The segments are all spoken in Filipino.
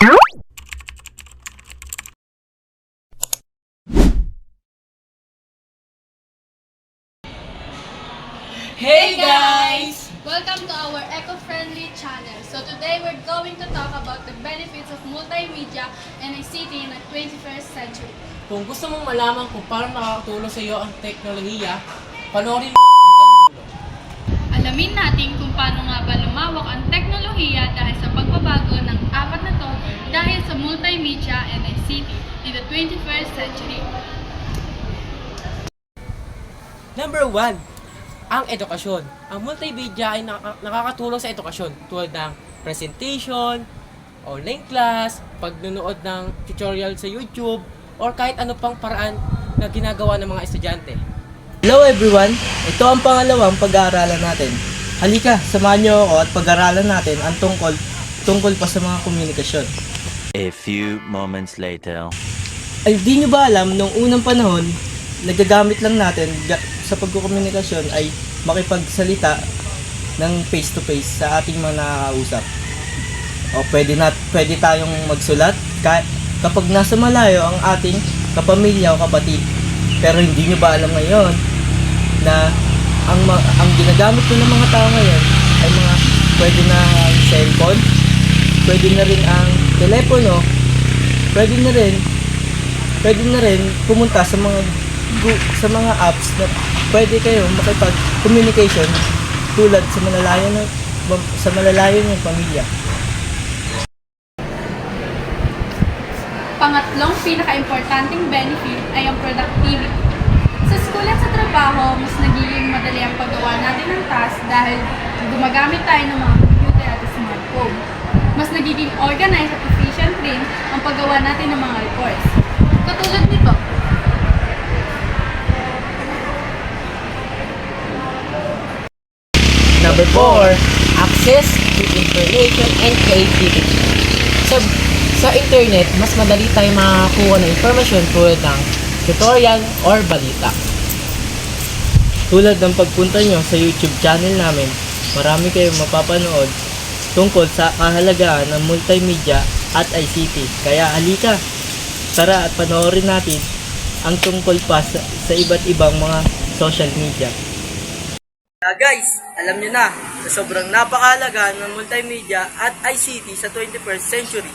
Hey guys! Welcome to our eco-friendly channel. So today we're going to talk about the benefits of multimedia and ICT in the 21st century. Kung gusto mong malaman kung paano nakakatulong sa iyo ang teknolohiya, panoorin mo hanggang dulo. Alamin natin kung paano nga ba lumawak ang teknolohiya dahil sa pagbabago ng apat na to dahil sa multimedia and ICT in the 21st century. Number 1, ang edukasyon. Ang multimedia ay nakakatulong sa edukasyon tulad ng presentation, online class, pagnunood ng tutorial sa YouTube, or kahit ano pang paraan na ginagawa ng mga estudyante. Hello everyone! Ito ang pangalawang pag-aaralan natin. Halika, samahan niyo ako at pag-aaralan natin ang tungkol pa sa mga komunikasyon. A few moments later. Ay, di nyo ba alam, nung unang panahon, nagagamit lang natin sa pagkukomunikasyon ay makipagsalita ng face-to-face sa ating mga nakakausap. O pwede tayong magsulat kapag nasa malayo ang ating kapamilya o kapatid. Pero hindi nyo ba alam ngayon na ang ginagamit ko ng mga tao ngayon ay pwede na ang cellphone, pwede na rin ang telepono, pwede na rin pumunta sa mga apps na pwede kayo makipag-communication tulad sa malalayo ng pamilya. Pangatlong pinaka-importanting benefit ay ang productivity. Sa school at sa trabaho, mas nagiging madali ang paggawa natin ng task dahil gumagamit tayo ng mga computer at smartphone. Mas nagiging organized at efficient rin ang paggawa natin ng mga reports. Katulad nito. Number 4, access to information and creativity. Sa internet, mas madali tayo makakuha ng informasyon tulad ng tutorial or balita. Tulad ng pagpunta nyo sa YouTube channel namin, marami kayong mapapanood tungkol sa kahalagahan ng multimedia at ICT. Kaya halika, tara at panoorin natin ang tungkol pa sa iba't ibang mga social media. Guys, alam nyo na sobrang napakahalaga ng multimedia at ICT sa 21st century.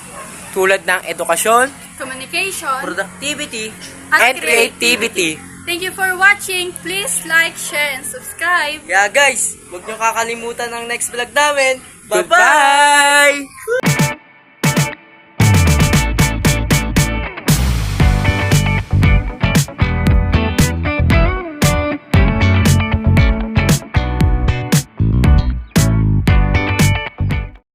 Tulad ng edukasyon, Communication, Productivity, and creativity. Thank you for watching. Please like, share, and subscribe. Kaya guys, huwag nyo kakalimutan ang next vlog namin. Goodbye!